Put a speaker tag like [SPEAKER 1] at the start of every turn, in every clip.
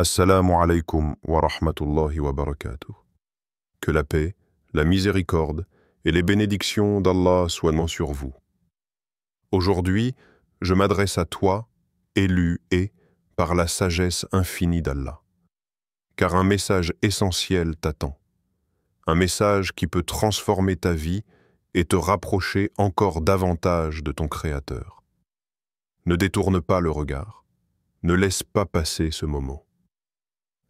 [SPEAKER 1] Assalamu alaikum wa rahmatullahi wa barakatuh. Que la paix, la miséricorde et les bénédictions d'Allah soient sur vous. Aujourd'hui, je m'adresse à toi, élu et par la sagesse infinie d'Allah. Car un message essentiel t'attend. Un message qui peut transformer ta vie et te rapprocher encore davantage de ton Créateur. Ne détourne pas le regard. Ne laisse pas passer ce moment.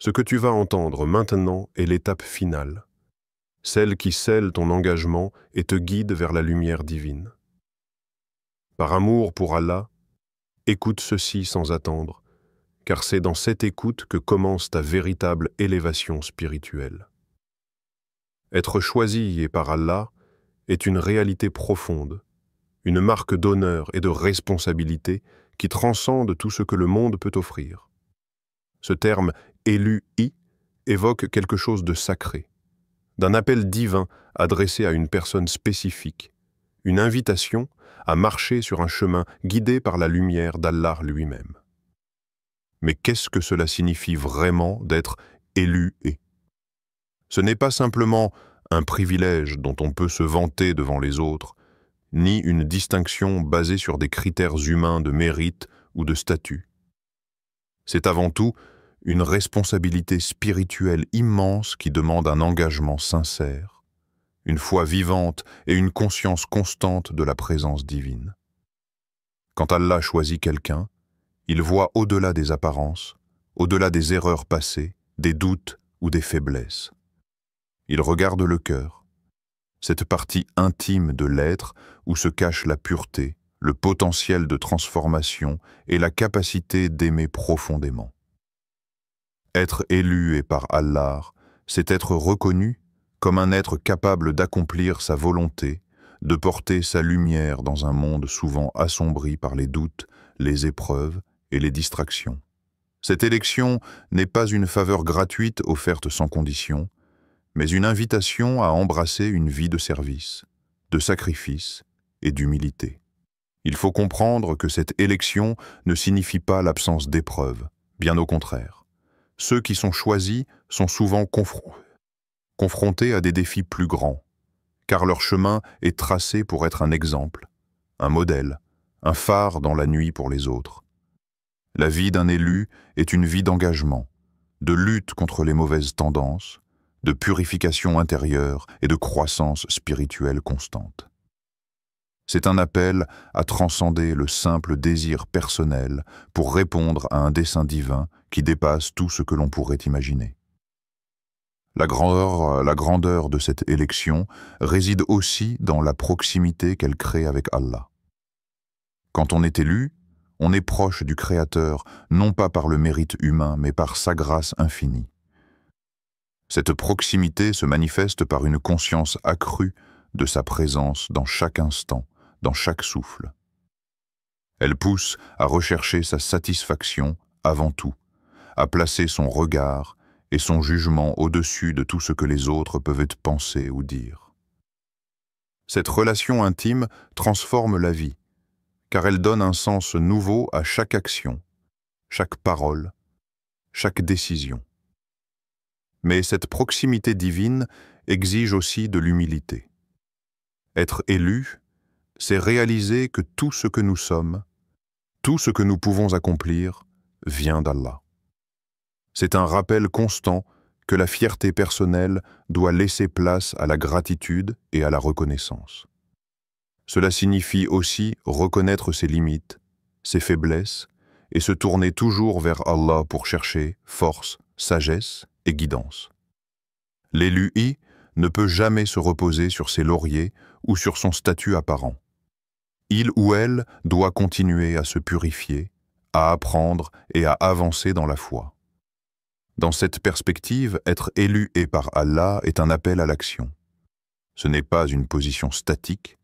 [SPEAKER 1] Ce que tu vas entendre maintenant est l'étape finale, celle qui scelle ton engagement et te guide vers la lumière divine. Par amour pour Allah, écoute ceci sans attendre, car c'est dans cette écoute que commence ta véritable élévation spirituelle. Être choisi et par Allah est une réalité profonde, une marque d'honneur et de responsabilité qui transcende tout ce que le monde peut offrir. Ce terme « élu-i » évoque quelque chose de sacré, d'un appel divin adressé à une personne spécifique, une invitation à marcher sur un chemin guidé par la lumière d'Allah lui-même. Mais qu'est-ce que cela signifie vraiment d'être élu-i ? Ce n'est pas simplement un privilège dont on peut se vanter devant les autres, ni une distinction basée sur des critères humains de mérite ou de statut. C'est avant tout une responsabilité spirituelle immense qui demande un engagement sincère, une foi vivante et une conscience constante de la présence divine. Quand Allah choisit quelqu'un, il voit au-delà des apparences, au-delà des erreurs passées, des doutes ou des faiblesses. Il regarde le cœur, cette partie intime de l'être où se cache la pureté, le potentiel de transformation et la capacité d'aimer profondément. Être élu et par Allah, c'est être reconnu comme un être capable d'accomplir sa volonté, de porter sa lumière dans un monde souvent assombri par les doutes, les épreuves et les distractions. Cette élection n'est pas une faveur gratuite offerte sans condition, mais une invitation à embrasser une vie de service, de sacrifice et d'humilité. Il faut comprendre que cette élection ne signifie pas l'absence d'épreuves, bien au contraire. Ceux qui sont choisis sont souvent confrontés à des défis plus grands, car leur chemin est tracé pour être un exemple, un modèle, un phare dans la nuit pour les autres. La vie d'un élu est une vie d'engagement, de lutte contre les mauvaises tendances, de purification intérieure et de croissance spirituelle constante. C'est un appel à transcender le simple désir personnel pour répondre à un dessein divin qui dépasse tout ce que l'on pourrait imaginer. La grandeur de cette élection réside aussi dans la proximité qu'elle crée avec Allah. Quand on est élu, on est proche du Créateur, non pas par le mérite humain, mais par sa grâce infinie. Cette proximité se manifeste par une conscience accrue de sa présence dans chaque instant, dans chaque souffle. Elle pousse à rechercher sa satisfaction avant tout, à placer son regard et son jugement au-dessus de tout ce que les autres peuvent penser ou dire. Cette relation intime transforme la vie, car elle donne un sens nouveau à chaque action, chaque parole, chaque décision. Mais cette proximité divine exige aussi de l'humilité. Être élu, c'est réaliser que tout ce que nous sommes, tout ce que nous pouvons accomplir, vient d'Allah. C'est un rappel constant que la fierté personnelle doit laisser place à la gratitude et à la reconnaissance. Cela signifie aussi reconnaître ses limites, ses faiblesses, et se tourner toujours vers Allah pour chercher force, sagesse et guidance. L'élu-i ne peut jamais se reposer sur ses lauriers ou sur son statut apparent. Il ou elle doit continuer à se purifier, à apprendre et à avancer dans la foi. Dans cette perspective, être élu et par Allah est un appel à l'action. Ce n'est pas une position statique,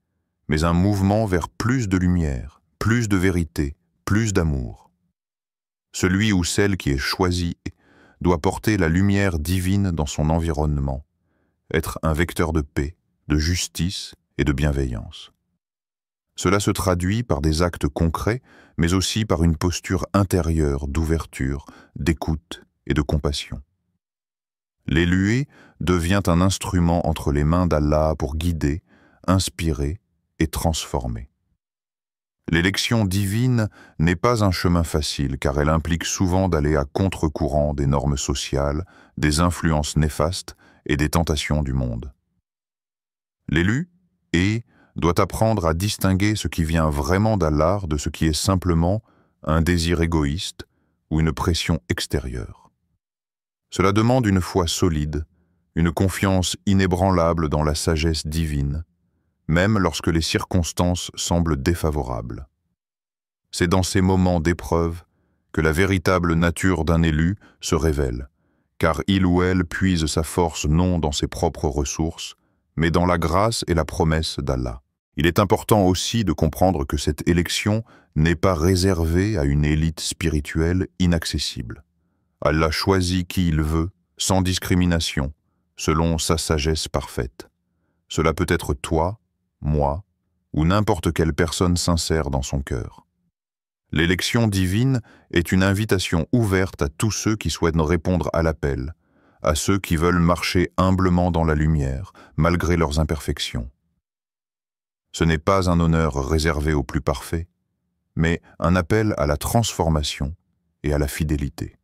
[SPEAKER 1] mais un mouvement vers plus de lumière, plus de vérité, plus d'amour. Celui ou celle qui est choisi doit porter la lumière divine dans son environnement, être un vecteur de paix, de justice et de bienveillance. Cela se traduit par des actes concrets, mais aussi par une posture intérieure d'ouverture, d'écoute
[SPEAKER 2] et de compassion. L'élué devient un instrument entre les mains d'Allah pour guider, inspirer et transformer. L'élection divine n'est pas un chemin facile car elle implique souvent d'aller à contre-courant des normes sociales, des influences néfastes et des tentations du monde. L'élu doit apprendre à distinguer ce qui vient vraiment d'Allah de ce qui est simplement un désir égoïste ou une pression extérieure. Cela demande une foi solide, une confiance inébranlable dans la sagesse divine, même lorsque les circonstances semblent défavorables. C'est dans ces moments d'épreuve que la véritable nature d'un élu se révèle, car il ou elle puise sa force non dans ses propres ressources, mais dans la grâce et la promesse d'Allah. Il est important aussi de comprendre que cette élection n'est pas réservée à une élite spirituelle inaccessible. Allah choisit qui il veut, sans discrimination, selon sa sagesse parfaite. Cela peut être toi, moi, ou n'importe quelle personne sincère dans son cœur. L'élection divine est une invitation ouverte à tous ceux qui souhaitent répondre à l'appel, à ceux qui veulent marcher humblement dans la lumière, malgré leurs imperfections. Ce n'est pas un honneur réservé aux plus parfaits, mais un appel à la transformation et à la fidélité.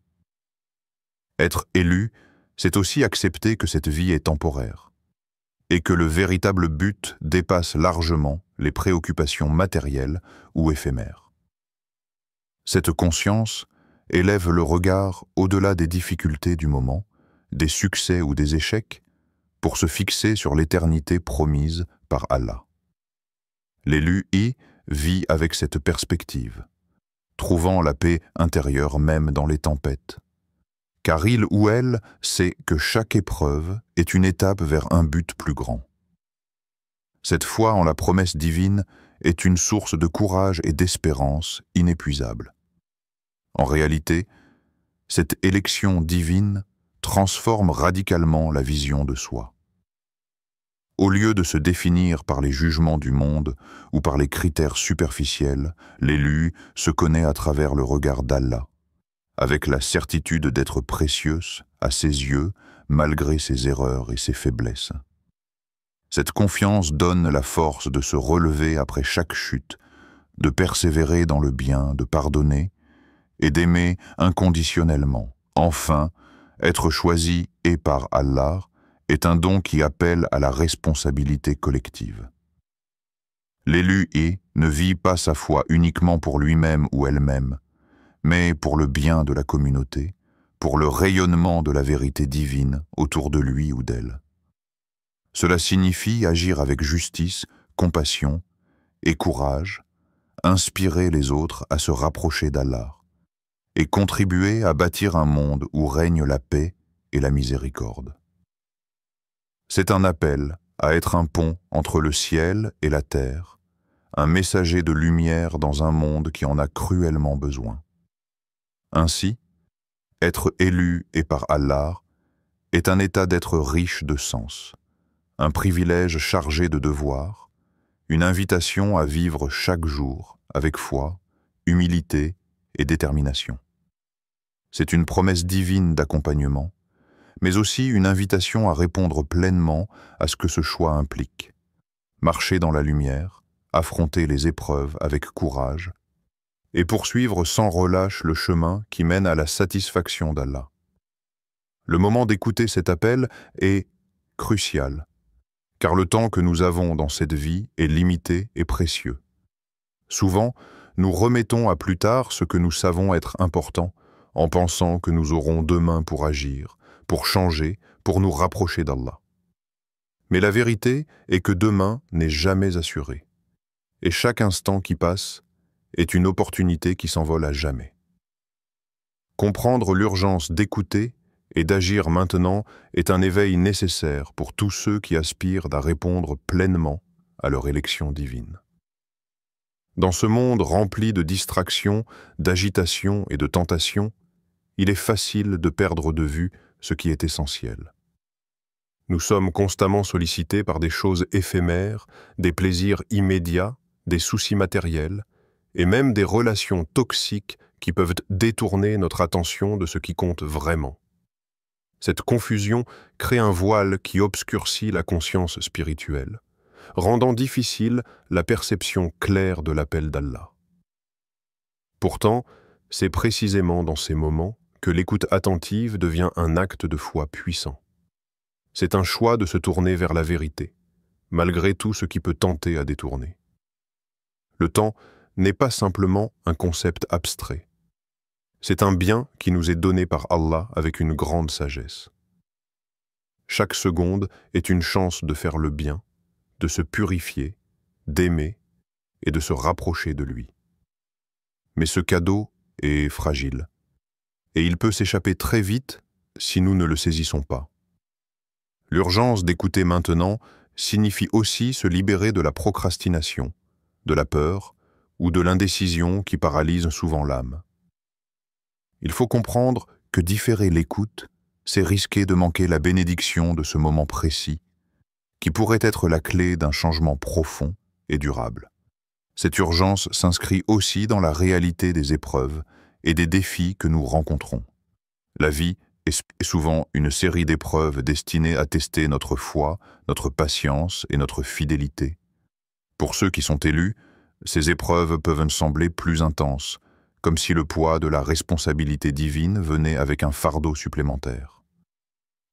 [SPEAKER 2] Être élu, c'est aussi accepter que cette vie est temporaire, et que le véritable but dépasse largement les préoccupations matérielles ou éphémères. Cette conscience élève le regard au-delà des difficultés du moment, des succès ou des échecs, pour se fixer sur l'éternité promise par Allah. L'élu vit avec cette perspective, trouvant la paix intérieure même dans les tempêtes, car il ou elle sait que chaque épreuve est une étape vers un but plus grand. Cette foi en la promesse divine est une source de courage et d'espérance inépuisable. En réalité, cette élection divine transforme radicalement la vision de soi. Au lieu de se définir par les jugements du monde ou par les critères superficiels, l'élu se connaît à travers le regard d'Allah, avec la certitude d'être précieuse à ses yeux malgré ses erreurs et ses faiblesses. Cette confiance donne la force de se relever après chaque chute, de persévérer dans le bien, de pardonner et d'aimer inconditionnellement. Enfin, être choisi et par Allah est un don qui appelle à la responsabilité collective. L'élu ne vit pas sa foi uniquement pour lui-même ou elle-même, mais pour le bien de la communauté, pour le rayonnement de la vérité divine autour de lui ou d'elle. Cela signifie agir avec justice, compassion et courage, inspirer les autres à se rapprocher d'Allah et contribuer à bâtir un monde où règne la paix et la miséricorde. C'est un appel à être un pont entre le ciel et la terre, un messager de lumière dans un monde qui en a cruellement besoin. Ainsi, être élu et par Allah est un état d'être riche de sens, un privilège chargé de devoirs, une invitation à vivre chaque jour avec foi, humilité et détermination. C'est une promesse divine d'accompagnement, mais aussi une invitation à répondre pleinement à ce que ce choix implique. Marcher dans la lumière, affronter les épreuves avec courage, et poursuivre sans relâche le chemin qui mène à la satisfaction d'Allah. Le moment d'écouter cet appel est crucial, car le temps que nous avons dans cette vie est limité et précieux. Souvent, nous remettons à plus tard ce que nous savons être important, en pensant que nous aurons demain pour agir, pour changer, pour nous rapprocher d'Allah. Mais la vérité est que demain n'est jamais assuré, et chaque instant qui passe est une opportunité qui s'envole à jamais. Comprendre l'urgence d'écouter et d'agir maintenant est un éveil nécessaire pour tous ceux qui aspirent à répondre pleinement à leur élection divine. Dans ce monde rempli de distractions, d'agitation et de tentations, il est facile de perdre de vue ce qui est essentiel. Nous sommes constamment sollicités par des choses éphémères, des plaisirs immédiats, des soucis matériels, et même des relations toxiques
[SPEAKER 1] qui peuvent détourner notre attention de ce qui compte vraiment. Cette confusion crée un voile qui obscurcit la conscience spirituelle, rendant difficile la perception claire de l'appel d'Allah. Pourtant, c'est précisément dans ces moments que l'écoute attentive devient un acte de foi puissant. C'est un choix de se tourner vers la vérité, malgré tout ce qui peut tenter à détourner. Le temps n'est pas simplement un concept abstrait. C'est un bien qui nous est donné par Allah avec une grande sagesse. Chaque seconde est une chance de faire le bien, de se purifier, d'aimer et de se rapprocher de lui. Mais ce cadeau est fragile, et il peut s'échapper très vite si nous ne le saisissons pas. L'urgence d'écouter maintenant signifie aussi se libérer de la procrastination, de la peur ou de l'indécision qui paralyse souvent l'âme. Il faut comprendre que différer l'écoute, c'est risquer de manquer la bénédiction de ce moment précis, qui pourrait être la clé d'un changement profond et durable. Cette urgence s'inscrit aussi dans la réalité des épreuves et des défis que nous rencontrons. La vie est souvent une série d'épreuves destinées à tester notre foi, notre patience et notre fidélité. Pour ceux qui sont élus, ces épreuves peuvent sembler plus intenses, comme si le poids de la responsabilité divine venait avec un fardeau supplémentaire.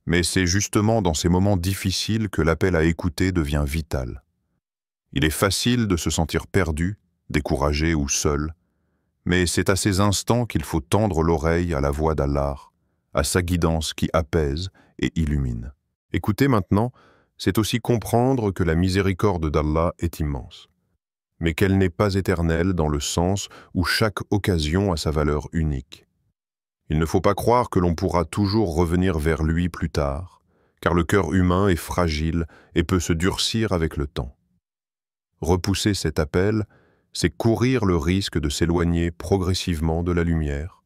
[SPEAKER 1] Mais c'est justement dans ces moments difficiles que l'appel à écouter devient vital. Il est facile de se sentir perdu, découragé ou seul, mais c'est à ces instants qu'il faut tendre l'oreille à la voix d'Allah, à sa guidance qui apaise et illumine. Écouter maintenant, c'est aussi comprendre que la miséricorde d'Allah est immense, mais qu'elle n'est pas éternelle dans le sens où chaque occasion a sa valeur unique. Il ne faut pas croire que l'on pourra toujours revenir vers lui plus tard, car le cœur humain est fragile et peut se durcir avec le temps. Repousser cet appel, c'est courir le risque de s'éloigner progressivement de la lumière,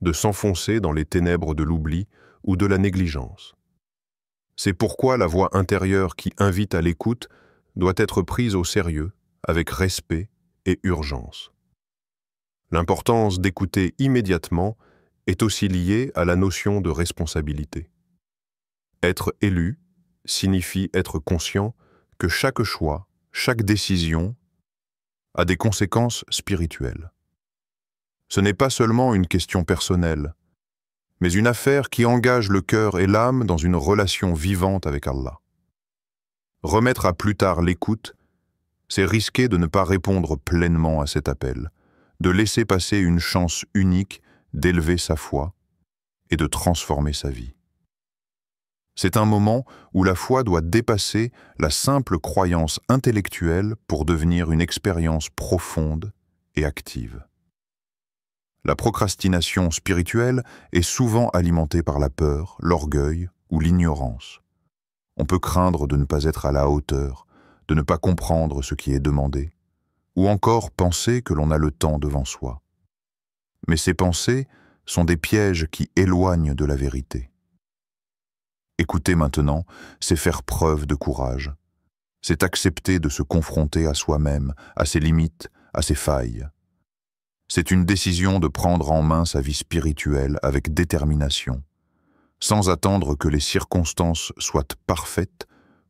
[SPEAKER 1] de s'enfoncer dans les ténèbres de l'oubli ou de la négligence. C'est pourquoi la voix intérieure qui invite à l'écoute doit être prise au sérieux, avec respect et urgence. L'importance d'écouter immédiatement est aussi liée à la notion de responsabilité. Être élu signifie être conscient que chaque choix, chaque décision a des conséquences spirituelles. Ce n'est pas seulement une question personnelle, mais une affaire qui engage le cœur et l'âme dans une relation vivante avec Allah. Remettre à plus tard l'écoute, c'est risquer de ne pas répondre pleinement à cet appel, de laisser passer une chance unique d'élever sa foi et de transformer sa vie. C'est un moment où la foi doit dépasser la simple croyance intellectuelle pour devenir une expérience profonde et active. La procrastination spirituelle est souvent alimentée par la peur, l'orgueil ou l'ignorance. On peut craindre de ne pas être à la hauteur, de ne pas comprendre ce qui est demandé, ou encore penser que l'on a le temps devant soi. Mais ces pensées sont des pièges qui éloignent de la vérité. Écouter maintenant, c'est faire preuve de courage. C'est accepter de se confronter à soi-même, à ses limites, à ses failles. C'est une décision de prendre en main sa vie spirituelle avec détermination, sans attendre que les circonstances soient parfaites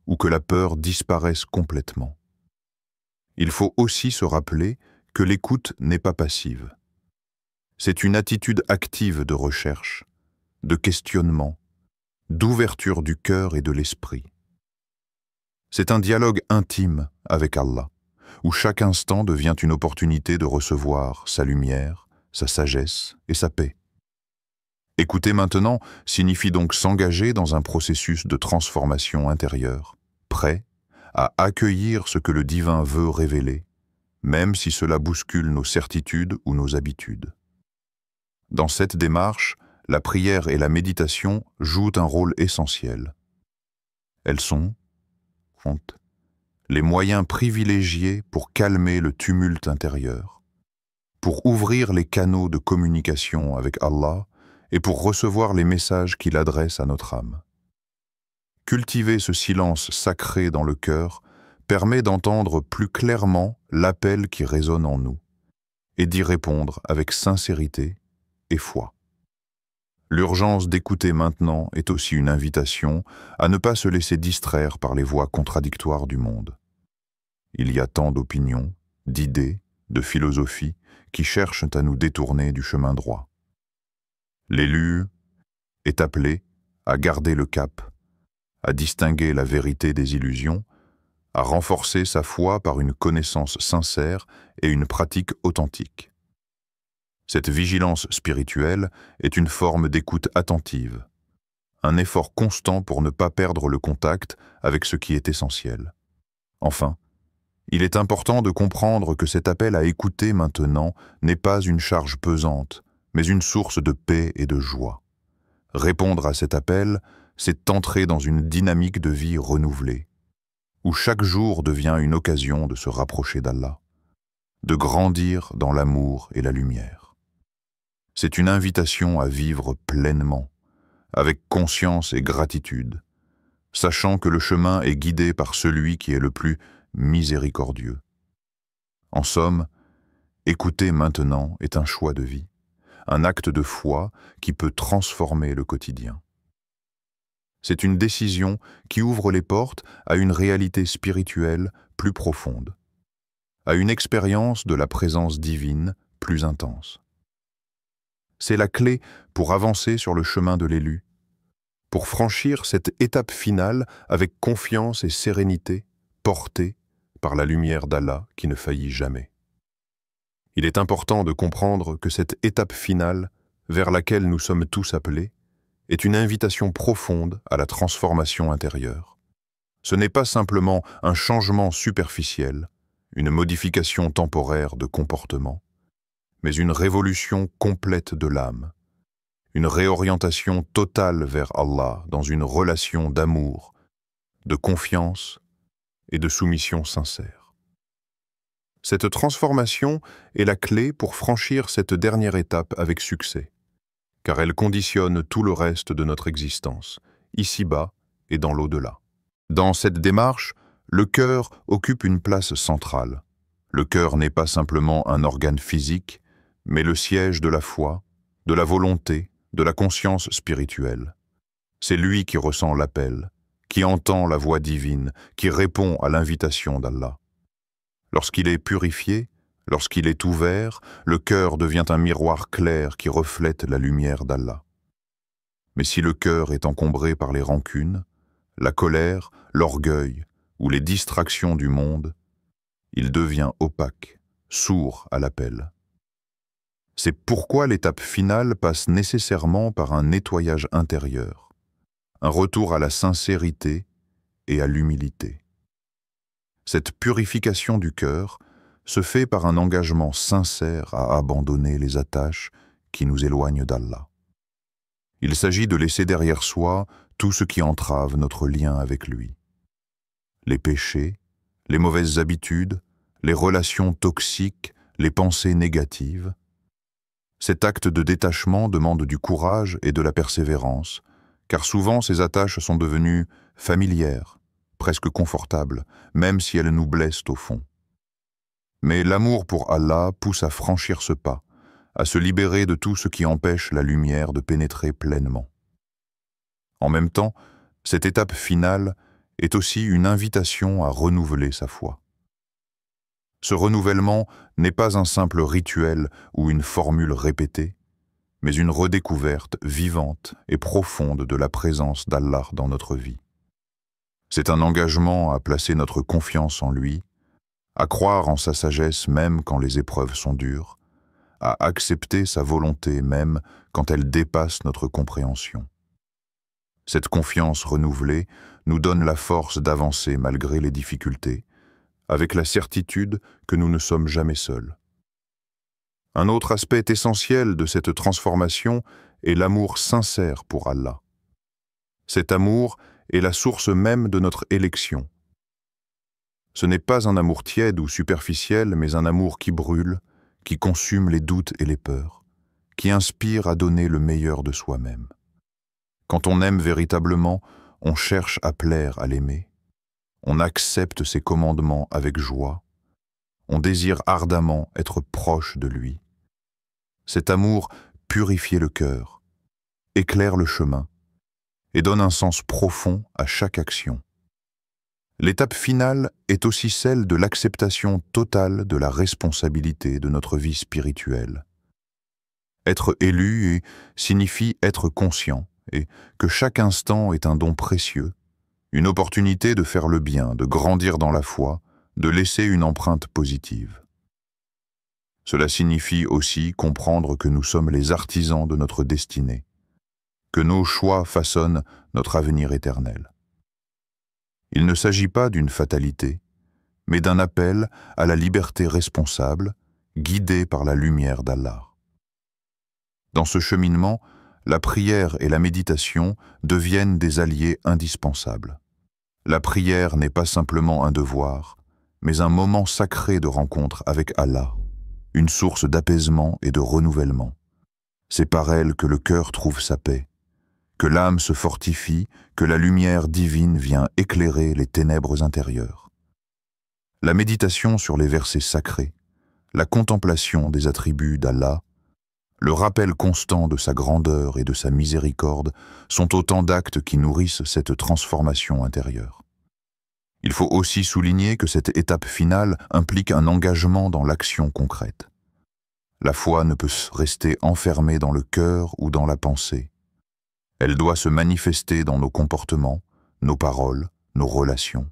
[SPEAKER 1] ou que la peur disparaisse complètement. Il faut aussi se rappeler que l'écoute n'est pas passive. C'est une attitude active de recherche, de questionnement, d'ouverture du cœur et de l'esprit. C'est un dialogue intime avec Allah, où chaque instant devient une opportunité de recevoir sa lumière, sa sagesse et sa paix. Écouter maintenant signifie donc s'engager dans un processus de transformation intérieure, prêt à accueillir ce que le divin veut révéler, même si cela bouscule nos certitudes ou nos habitudes. Dans cette démarche, la prière et la méditation jouent un rôle essentiel. Elles sont les moyens privilégiés pour calmer le tumulte intérieur, pour ouvrir les canaux de communication avec Allah et pour recevoir les messages qu'il adresse à notre âme. Cultiver ce silence sacré dans le cœur permet d'entendre plus clairement l'appel qui résonne en nous
[SPEAKER 2] et d'y répondre avec sincérité et foi. L'urgence d'écouter maintenant est aussi une invitation à ne pas se laisser distraire par les voix contradictoires du monde. Il y a tant d'opinions, d'idées, de philosophies qui cherchent à nous détourner du chemin droit. L'élu est appelé à garder le cap, à distinguer la vérité des illusions, à renforcer sa foi par une connaissance sincère et une pratique authentique. Cette vigilance spirituelle est une forme d'écoute attentive, un effort constant pour ne pas perdre le contact avec ce qui est essentiel. Enfin, il est important de comprendre que cet appel à écouter maintenant n'est pas une charge pesante, mais une source de paix et de joie. Répondre à cet appel, c'est entrer dans une dynamique de vie renouvelée, où chaque jour devient une occasion de se rapprocher d'Allah, de grandir dans l'amour et la lumière. C'est une invitation à vivre pleinement, avec conscience et gratitude, sachant que le chemin est guidé par celui qui est le plus miséricordieux. En somme, écouter maintenant est un choix de vie, un acte de foi qui peut transformer le quotidien. C'est une décision qui ouvre les portes à une réalité spirituelle plus profonde, à une expérience de la présence divine plus intense. C'est la clé pour avancer sur le chemin de l'élu, pour franchir cette étape finale avec confiance et sérénité, portée par la lumière d'Allah qui ne faillit jamais. Il est important de comprendre que cette étape finale, vers laquelle nous sommes tous appelés, est une invitation profonde à la transformation intérieure. Ce n'est pas simplement un changement superficiel, une modification temporaire de comportement, mais une révolution complète de l'âme, une réorientation totale vers Allah dans une relation d'amour, de confiance et de soumission sincère. Cette transformation est la clé pour franchir cette dernière étape avec succès, car elle conditionne tout le reste de notre existence, ici-bas et dans l'au-delà. Dans cette démarche, le cœur occupe une place centrale. Le cœur n'est pas simplement un organe physique, mais le siège de la foi, de la volonté, de la conscience spirituelle. C'est lui qui ressent l'appel, qui entend la voix divine, qui répond à l'invitation d'Allah. Lorsqu'il est purifié, lorsqu'il est ouvert, le cœur devient un miroir clair qui reflète la lumière d'Allah. Mais si le cœur est encombré par les rancunes, la colère, l'orgueil ou les distractions du monde, il devient opaque, sourd à l'appel. C'est pourquoi l'étape finale passe nécessairement par un nettoyage intérieur, un retour à la sincérité et à l'humilité. Cette purification du cœur se fait par un engagement sincère à abandonner les attaches qui nous éloignent d'Allah. Il s'agit de laisser derrière soi tout ce qui entrave notre lien avec lui. Les péchés, les mauvaises habitudes, les relations toxiques, les pensées négatives. Cet acte de détachement demande du courage et de la persévérance, car souvent ces attaches sont devenues familières, presque confortables, même si elles nous blessent au fond. Mais l'amour pour Allah pousse à franchir ce pas, à se libérer de tout ce qui empêche la lumière de pénétrer pleinement. En même temps, cette étape finale est aussi une invitation à renouveler sa foi. Ce renouvellement n'est pas un simple rituel ou une formule répétée, mais une redécouverte vivante et profonde de la présence d'Allah dans notre vie. C'est un engagement à placer notre confiance en lui, à croire en sa sagesse même quand les épreuves sont dures, à accepter sa volonté même quand elle dépasse notre compréhension. Cette confiance renouvelée nous donne la force d'avancer malgré les difficultés, avec la certitude que nous ne sommes jamais seuls. Un autre aspect essentiel de cette transformation est l'amour sincère pour Allah. Cet amour est la source même de notre élection. Ce n'est pas un amour tiède ou superficiel, mais un amour qui brûle, qui consume les doutes et les peurs, qui inspire à donner le meilleur de soi-même. Quand on aime véritablement, on cherche à plaire à l'aimer. On accepte ses commandements avec joie. on désire ardemment être proche de lui. Cet amour purifie le cœur, éclaire le chemin et donne un sens profond à chaque action. L'étape finale est aussi celle de l'acceptation totale de la responsabilité de notre vie spirituelle. Être élu signifie être conscient et que chaque instant est un don précieux, une opportunité de faire le bien, de grandir dans la foi, de laisser une empreinte positive. Cela signifie aussi comprendre que nous sommes les artisans de notre destinée, que nos choix façonnent notre avenir éternel. Il ne s'agit pas d'une fatalité, mais d'un appel à la liberté responsable, guidée par la lumière d'Allah. Dans ce cheminement, la prière et la méditation deviennent des alliés indispensables. La prière n'est pas simplement un devoir, mais un moment sacré de rencontre avec Allah, une source d'apaisement et de renouvellement. C'est par elle que le cœur trouve sa paix, que l'âme se fortifie, que la lumière divine vient éclairer les ténèbres intérieures. La méditation sur les versets sacrés, la contemplation des attributs d'Allah, le rappel constant de sa grandeur et de sa miséricorde sont autant d'actes qui nourrissent cette transformation intérieure. Il faut aussi souligner que cette étape finale implique un engagement dans l'action concrète. La foi ne peut rester enfermée dans le cœur ou dans la pensée. Elle doit se manifester dans nos comportements, nos paroles, nos relations.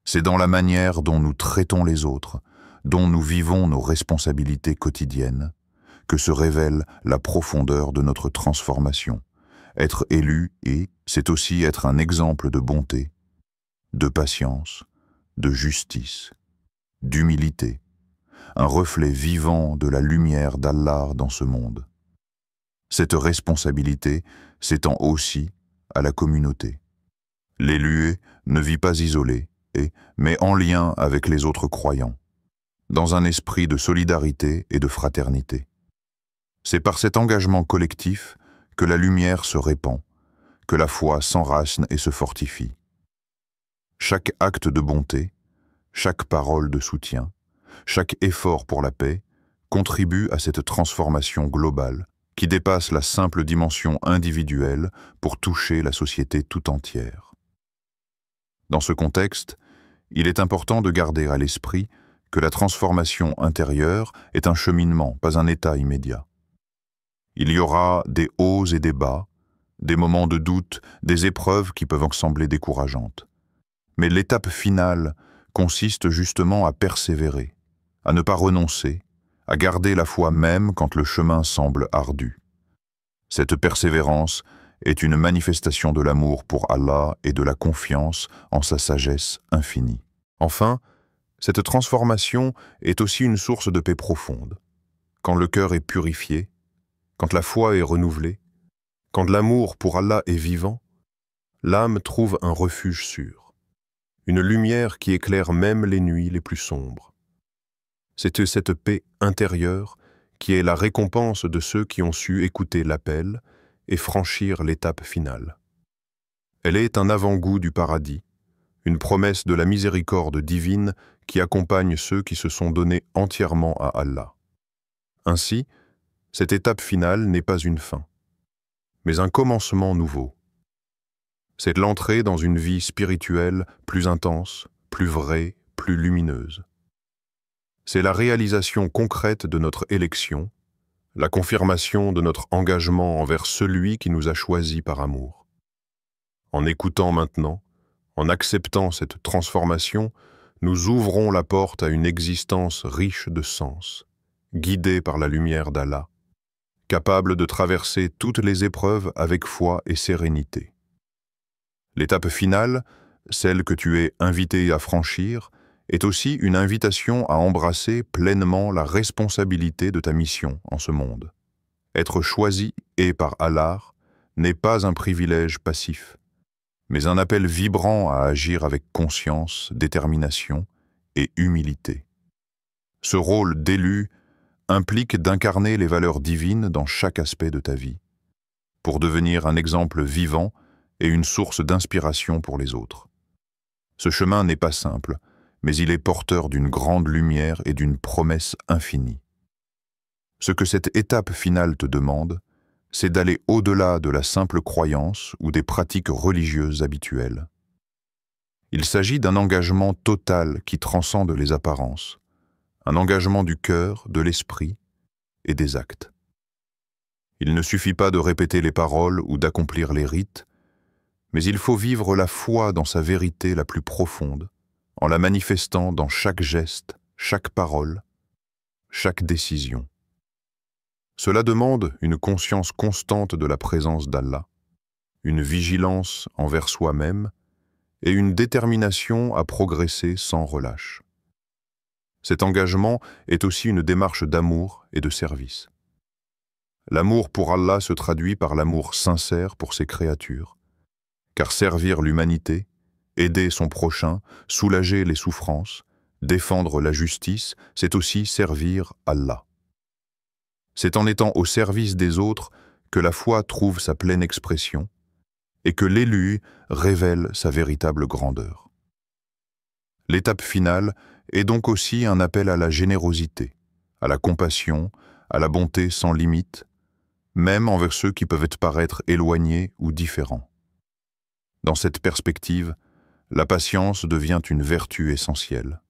[SPEAKER 2] C'est dans la manière dont nous traitons les autres, dont nous vivons nos responsabilités quotidiennes, que se révèle la profondeur de notre transformation. Être élu c'est aussi être un exemple de bonté, de patience, de justice, d'humilité, un reflet vivant de la lumière d'Allah dans ce monde. Cette responsabilité s'étend aussi à la communauté. L'élu ne vit pas isolé, mais en lien avec les autres croyants, dans un esprit de solidarité et de fraternité. C'est par cet engagement collectif que la lumière se répand, que la foi s'enracine et se fortifie. Chaque acte de bonté, chaque parole de soutien, chaque effort pour la paix contribue à cette transformation globale qui dépasse la simple dimension individuelle pour toucher la société tout entière. Dans ce contexte, il est important de garder à l'esprit que la transformation intérieure est un cheminement, pas un état immédiat. Il y aura des hauts et des bas, des moments de doute, des épreuves qui peuvent sembler décourageantes. Mais l'étape finale consiste justement à persévérer, à ne pas renoncer, à garder la foi même quand le chemin semble ardu. Cette persévérance est une manifestation de l'amour pour Allah et de la confiance en sa sagesse infinie. Enfin, cette transformation est aussi une source de paix profonde. Quand le cœur est purifié, quand la foi est renouvelée, quand l'amour pour Allah est vivant, l'âme trouve un refuge sûr, une lumière qui éclaire même les nuits les plus sombres. C'est cette paix intérieure qui est la récompense de ceux qui ont su écouter l'appel et franchir l'étape finale. Elle est un avant-goût du paradis, une promesse de la miséricorde divine qui accompagne ceux qui se sont donnés entièrement à Allah. Ainsi, cette étape finale n'est pas une fin, mais un commencement nouveau. C'est l'entrée dans une vie spirituelle plus intense, plus vraie, plus lumineuse. C'est la réalisation concrète de notre élection, la confirmation de notre engagement envers celui qui nous a choisis par amour. En écoutant maintenant, en acceptant cette transformation, nous ouvrons la porte à une existence riche de sens, guidée par la lumière d'Allah, capable de traverser toutes les épreuves avec foi et sérénité. L'étape finale, celle que tu es invité à franchir, est aussi une invitation à embrasser pleinement la responsabilité de ta mission en ce monde. Être choisi et par Allah n'est pas un privilège passif, mais un appel vibrant à agir avec conscience, détermination et humilité. Ce rôle d'élu implique d'incarner les valeurs divines dans chaque aspect de ta vie, pour devenir un exemple vivant et une source d'inspiration pour les autres. Ce chemin n'est pas simple, mais il est porteur d'une grande lumière et d'une promesse infinie. Ce que cette étape finale te demande, c'est d'aller au-delà de la simple croyance ou des pratiques religieuses habituelles. Il s'agit d'un engagement total qui transcende les apparences, un engagement du cœur, de l'esprit et des actes. Il ne suffit pas de répéter les paroles ou d'accomplir les rites, mais il faut vivre la foi dans sa vérité la plus profonde, en la manifestant dans chaque geste, chaque parole, chaque décision. Cela demande une conscience constante de la présence d'Allah, une vigilance envers soi-même et une détermination à progresser sans relâche. Cet engagement est aussi une démarche d'amour et de service. L'amour pour Allah se traduit par l'amour sincère pour ses créatures, car servir l'humanité, aider son prochain, soulager les souffrances, défendre la justice, c'est aussi servir Allah. C'est en étant au service des autres que la foi trouve sa pleine expression et que l'élu révèle sa véritable grandeur. L'étape finale est donc aussi un appel à la générosité, à la compassion, à la bonté sans limite, même envers ceux qui peuvent paraître éloignés ou différents. Dans cette perspective, la patience devient une vertu essentielle.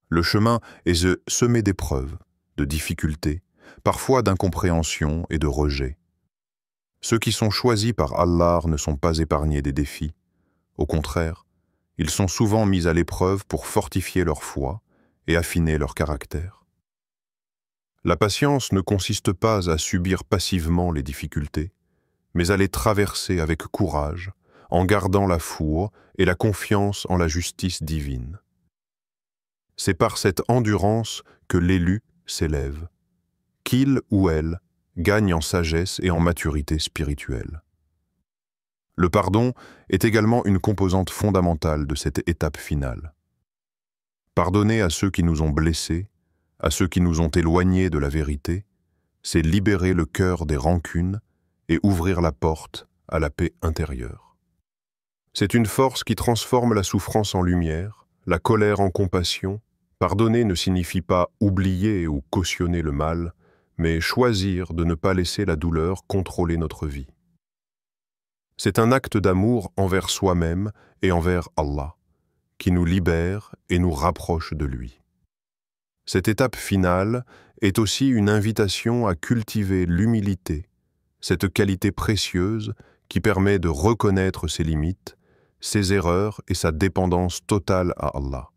[SPEAKER 2] Le chemin est semé d'épreuves, de difficultés, parfois d'incompréhension et de rejet. Ceux qui sont choisis par Allah ne sont pas épargnés des défis. Au contraire, ils sont souvent mis à l'épreuve pour fortifier leur foi et affiner leur caractère. La patience ne consiste pas à subir passivement les difficultés, mais à les traverser avec courage, en gardant la foi et la confiance en la justice divine. C'est par cette endurance que l'élu s'élève, qu'il ou elle gagne en sagesse et en maturité spirituelle. Le pardon est également une composante fondamentale de cette étape finale. Pardonner à ceux qui nous ont blessés, à ceux qui nous ont éloignés de la vérité, c'est libérer le cœur des rancunes et ouvrir la porte à la paix intérieure. C'est une force qui transforme la souffrance en lumière, la colère en compassion. Pardonner ne signifie pas oublier ou cautionner le mal, mais choisir de ne pas laisser la douleur contrôler notre vie. C'est un acte d'amour envers soi-même et envers Allah, qui nous libère et nous rapproche de lui. Cette étape finale est aussi une invitation à cultiver l'humilité, cette qualité précieuse qui permet de reconnaître ses limites, ses erreurs et sa dépendance totale à Allah.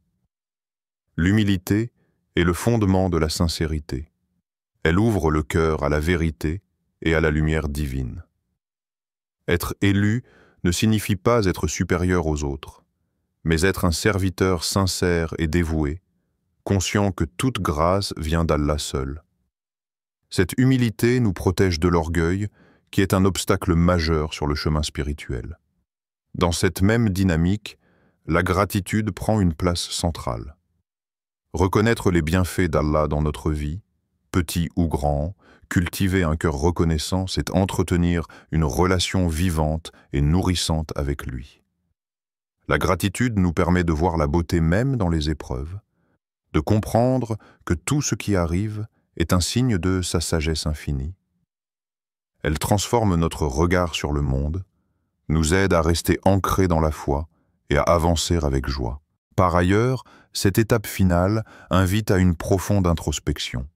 [SPEAKER 2] L'humilité est le fondement de la sincérité. Elle ouvre le cœur à la vérité et à la lumière divine. Être élu ne signifie pas être supérieur aux autres, mais être un serviteur sincère et dévoué, conscient que toute grâce vient d'Allah seul. Cette humilité nous protège de l'orgueil, qui est un obstacle majeur sur le chemin spirituel. Dans cette même dynamique, la gratitude prend une place centrale. Reconnaître les bienfaits d'Allah dans notre vie, petits ou grands, cultiver un cœur reconnaissant, c'est entretenir une relation vivante et nourrissante avec lui. La gratitude nous permet de voir la beauté même dans les épreuves, de comprendre que tout ce qui arrive est un signe de sa sagesse infinie. Elle transforme notre regard sur le monde, nous aide à rester ancrés dans la foi et à avancer avec joie. Par ailleurs, cette étape finale invite à une profonde introspection.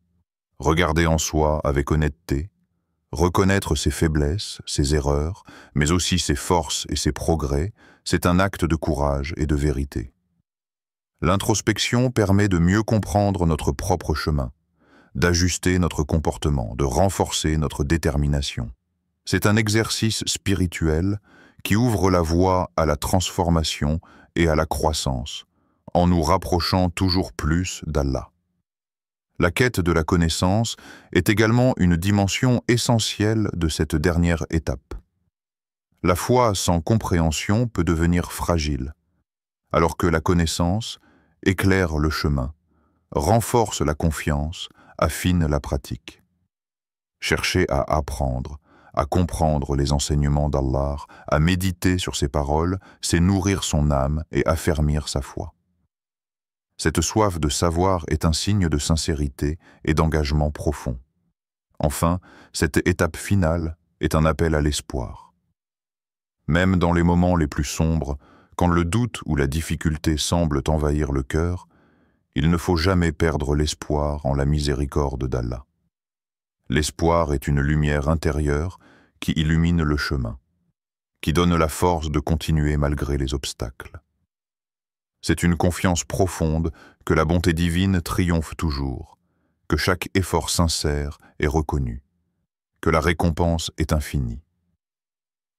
[SPEAKER 2] Regarder en soi avec honnêteté, reconnaître ses faiblesses, ses erreurs, mais aussi ses forces et ses progrès, c'est un acte de courage et de vérité. L'introspection permet de mieux comprendre notre propre chemin, d'ajuster notre comportement, de renforcer notre détermination. C'est un exercice spirituel qui ouvre la voie à la transformation et à la croissance, en nous rapprochant toujours plus d'Allah. La quête de la connaissance est également une dimension essentielle de cette dernière étape. La foi sans compréhension peut devenir fragile, alors que la connaissance éclaire le chemin, renforce la confiance, affine la pratique. Chercher à apprendre, à comprendre les enseignements d'Allah, à méditer sur ses paroles, c'est nourrir son âme et affermir sa foi. Cette soif de savoir est un signe de sincérité et d'engagement profond. Enfin, cette étape finale est un appel à l'espoir. Même dans les moments les plus sombres, quand le doute ou la difficulté semblent envahir le cœur, il ne faut jamais perdre l'espoir en la miséricorde d'Allah. L'espoir est une lumière intérieure qui illumine le chemin, qui donne la force de continuer malgré les obstacles. C'est une confiance profonde que la bonté divine triomphe toujours, que chaque effort sincère est reconnu, que la récompense est infinie.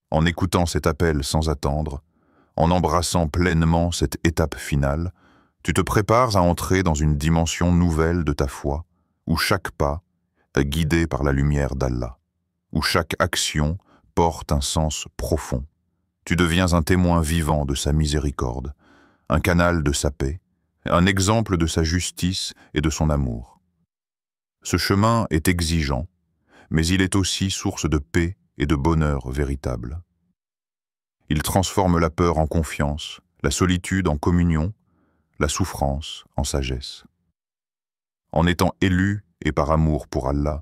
[SPEAKER 2] En écoutant cet appel sans attendre, en embrassant pleinement cette étape finale, tu te prépares à entrer dans une dimension nouvelle de ta foi, où chaque pas est guidé par la lumière d'Allah, où chaque action porte un sens profond. Tu deviens un témoin vivant de sa miséricorde, un canal de sa paix, un exemple de sa justice et de son amour. Ce chemin est exigeant, mais il est aussi source de paix et de bonheur véritable. Il transforme la peur en confiance, la solitude en communion, la souffrance en sagesse. En étant élu et par amour pour Allah,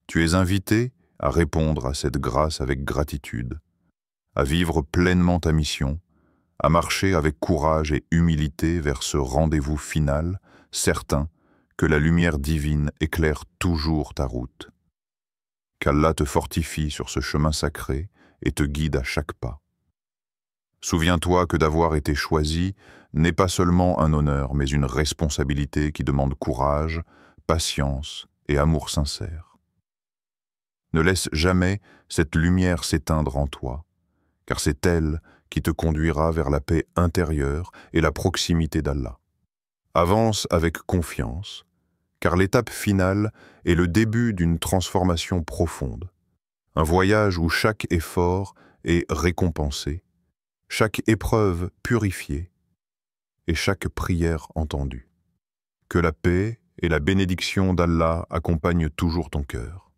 [SPEAKER 2] tu es invité à répondre à cette grâce avec gratitude, à vivre pleinement ta mission, à marcher avec courage et humilité vers ce rendez-vous final, certain que la lumière divine éclaire toujours ta route. Qu'Allah te fortifie sur ce chemin sacré et te guide à chaque pas. Souviens-toi que d'avoir été choisi n'est pas seulement un honneur, mais une responsabilité qui demande courage, patience et amour sincère. Ne laisse jamais cette lumière s'éteindre en toi, car c'est elle qui te conduira vers la paix intérieure et la proximité d'Allah. Avance avec confiance, car l'étape finale est le début d'une transformation profonde, un voyage où chaque effort est récompensé, chaque épreuve purifiée et chaque prière entendue. Que la paix et la bénédiction d'Allah accompagnent toujours ton cœur.